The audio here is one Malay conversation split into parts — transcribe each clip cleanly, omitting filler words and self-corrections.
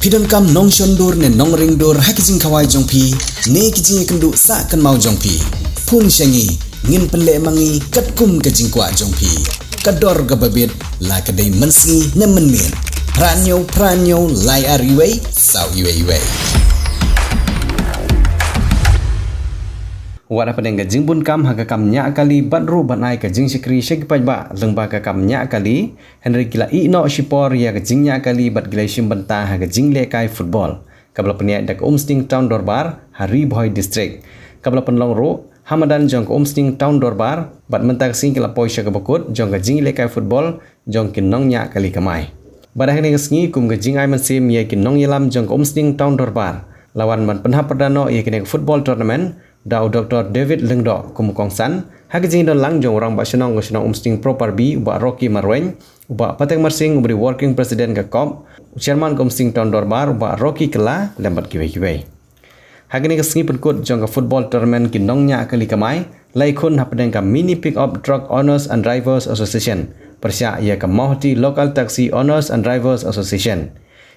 Pidon kam nong shondur ne nong ringdur hakijing kawai jongpi ne kijing kendu sa kan mau jongpi pun syangi ngin penle mangi katkum kajing kwa jongpi kador gababit la kadai mensi ne menmin pranyo lai ariwei sau iwei wada padeng gajing bun kam haga kam nya kali badru banai kajing sikri shekpai ba lengba ka kam nya kali Henry gila ino shipor ya gajing nya kali bat gila shim banta haga jing lekai football kabla penia dak Umsting Town Dorbar Hari Boy District kabla penlong ro Hamadan jong Umsting Town Dorbar bat mentak sing kala poisha ka bakut jong gajing lekai football jong kinong nya kali kamai badah ni ngi kum gajing ai mansim ya kinong yelam jong Umsting Town Dorbar lawan man penha perdano ya kinek football tournament Dau Dr. David Lengdo kumukong san hakijing don lang jong orang basenong Umsting Proper B ba Rocky Marweng ba Pateng Marsing ubri working president ka kop chairman Umsting Town Dorbar ba Rocky Kela lembat kiwe hagini ka sngi penkut jong ka football tournament kinong nya kali kamai lai khun hapdeng ka mini pick up truck owners and drivers association persya ya ka Mohti local taxi owners and drivers association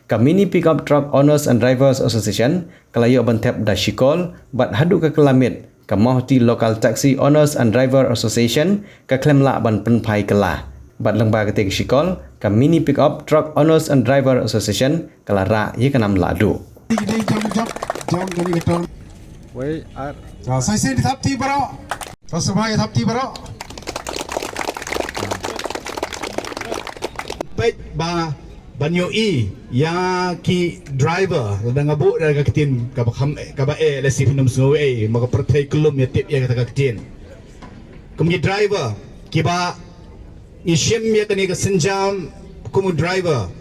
Kamini Pickup Truck Owners and Drivers Association kalayo bantep da shikol bat hadu ka kelamit ka Mohti Local Taxi Owners and Driver Association ka klemla ban penpai kela bat lengba ketik shikol Kamini Pickup Truck Owners and Driver Association kalara ye kanam ladu Wei ar saya di thap ti baro tasbay thap ti baro pet ba banyo i ya ki driver da ngabu da kakitin ka ba lesi pinum suwe maka pertai kelum ya tip ya kata kakitin kumgi driver ki ba isyem ya kani ka senjam kumu driver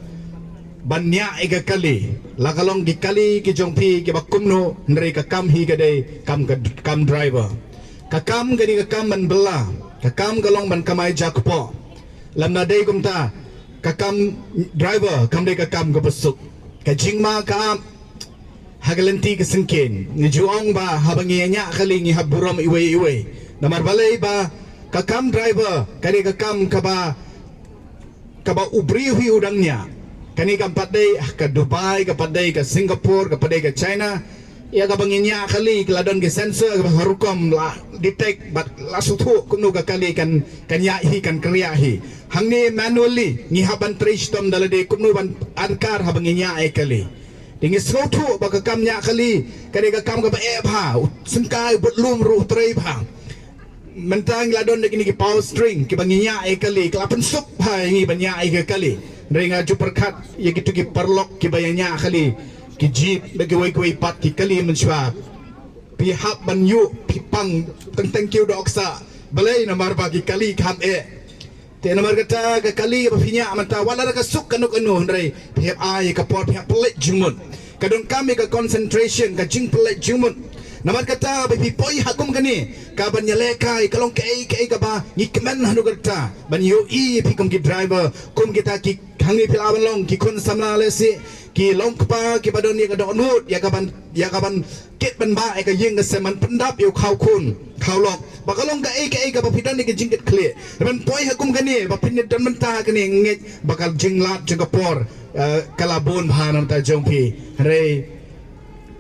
banya ega kali lakalong di kali ki jongpi ki ba kumno ndre ka kam hi gadai kam driver ka kam gani ka kam man bela ka kam galong man kamai jakpo lam na dei kumta kakam driver kam de kakam ka besuk ka jingma ka hagalenti ka sengken ni juang ba habangi nya kali ni haburam iwe namar balai ba kakam driver kani kakam ka ba ubri hui udangnya kani kam padai ka Dubai ka padai ka Singapore ka padai ka China ya ka banginya kali keladon ke sensor ka harukom la detect bat lasutu kunu ka kali kan yahi kan kriyahi hangni manually ni haban tristom dalade kunu ban adkar habanginya ai kali dingi sotu ba ka kamnya kali kani ka kam ka ba bha sengkai butlum ruh trei bha mentang ladon de ki power string ki banginya ai kali kelapan sup ha ngi banya ai kali ringa juperkat ya gitu ki perlok ki bayanya kali ki jeep bagi wai pat ki kali menshwa pihak banyu pipang teng kiu doksa balai namar bagi kali kham te namar kata ka kali ba pinya manta wala ka suk kanuk anu ndai pihak ai ka pot pihak pelik jumun kadon kami ka concentration ka jing pelik jumun namar kata ba pipoi hakum kani ka ban nyalekai kalong kai ka ba ngikmen hanu kata ban yu i pikum ki driver kum kita ki hangi pilawan long ki kun samla lesi ki long pa ki badon ni ka donut ya kaban kit ban ba ka ying ka seman pendap yu khau kun khau lok ba kalong ka ka ba pidan ni ka jingket clear ban poi hakum kani ba pinit dan mentah kani nget bakal jinglat jengapor kalabon bhanam ta jongpi re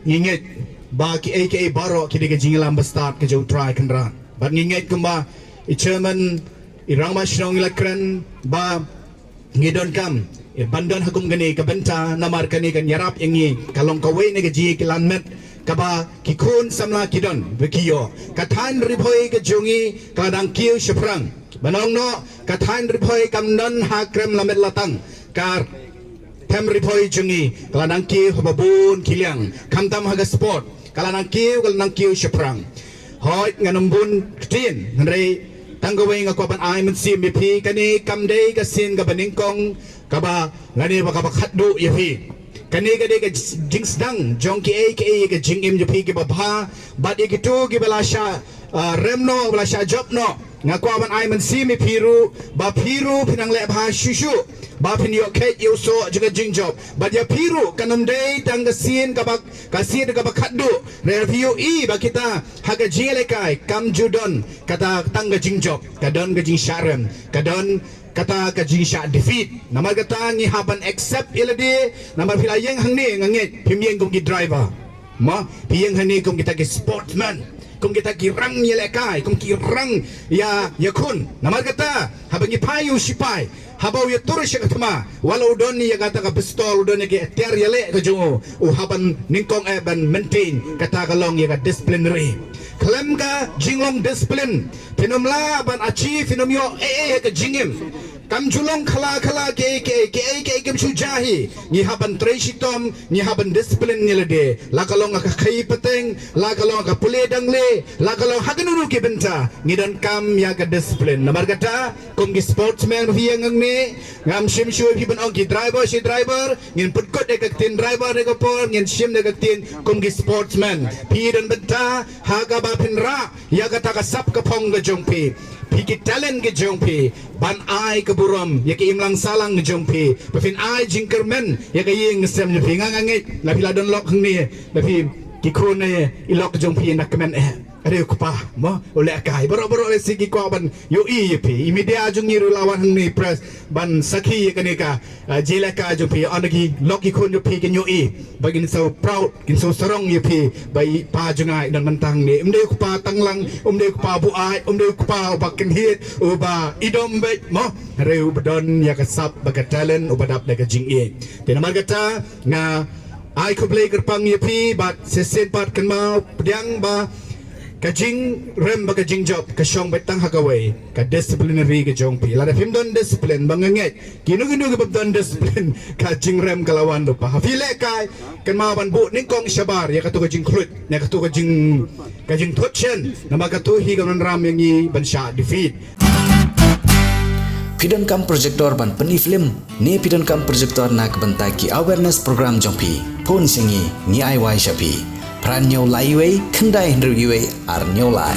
nginget ba ki baro ki de jinglam ba start ke jong try kanran ba nginget kumba i chairman i rangma shnong ilakran ba ngidon kam bandon hakum gani ka benta namar kani kan yarap yangi kalong kawe ne gaji kilanmet kaba kikun samla kidon bekiyo kathan ripoi ke jongi kadang kiu sheprang banong no kathan ripoi kam non ha krem lamet latang kar tem ripoi jongi kadang kiu babun kiliang kamtam haga sport kadang kiu sheprang hoi nganombun tin rei tanggawai ngakwapan ay mensim bipi kani kamdei kasin kabaningkong kaba ngani ba kaba khaddu yapi kani gade ka jingsdang jongki ka jingim yapi ki babha bad ikitu ki balasha remno balasha jobno ngakwapan ay mensim piru ba piru pinang le bha shushu ba pin yo ke yo so juga jingjob ba ya piru kanamdei tang kasin kaba khaddu re piu I ba kita haga jingelekai kam judon kata tangga jingjob kadon ga jing sharem kadon kata ka jing sha defeat nama kata ngi haban accept ilade nama pilayeng hang ne nganget pimyeng kum ki driver ma piyeng hani kum kita ki sportsman kum kita ki rang yelekai kum ki rang ya yakun nama kata habangi payu sipai habau ya turus katma walau don ni ya kata ka pistol don ki ter yele ka jungo haban ningkong ban maintain kata kalong ya ka disciplinary kalem ka jinglong discipline pinomla ban achieve finom yo ka jingim kam julong khala ke kam sujahi ni haban tresitom ni haban discipline ni lede la kalong ka khai peteng la kalong ka pule dangle la kalong haganuru ke benta ni dan kam ya ka discipline namar kata kum ki sportsman hiang ni ngam sim shui pi ban ong ki driver si driver ngin putkot de ka tin driver de ka por ngin sim de ka tin kum ki sportsman pi dan benta haga ba pinra ya kata ka sap ka pong ga jongpi Piki talent ke jongpi ban ai ke buram ya ke imlang salang ke jongpi pefin ai jingkermen ya ke yeng sem ni pingang angit la pila don lok ni la pi ki krone ilok jongpi nak kemen ada kupa mo oleh kai boro-boro le sigi ko ban yo i pi media jung ni lawan ni press ban sakhi ke ni ka jela ka jongpi onagi loki kon yo pi ke yo i bagin so proud kin so strong yo pi bai pa jungai dan mentang ni umde kupa tanglang umde kupa bu ai umde kupa bakin hit uba idom bet mo reu bedon ya kasap baga talent ubadap daga jing e tenamar kata nga ai ko play kerpang ye pi bat sesen pat kan mau pedang ba kajing rem ba kajing job ka syong betang hakaway ka disciplinary ka jong pi lada pim don discipline banganget kinu ka don discipline kajing rem kalawan do pa hafile kai kan ma ban bu ning kong shabar ya ka tu kajing klut ya ka tu kajing thotchen nama ka tu hi kan ram yang ni ban sha defeat Pidon kam projector ban peni film ni pidon kam projector nak bentai ki awareness program jongpi pon singi ni ai wai shapi pran nyau lai wei kendai hendru yue ar nyau lai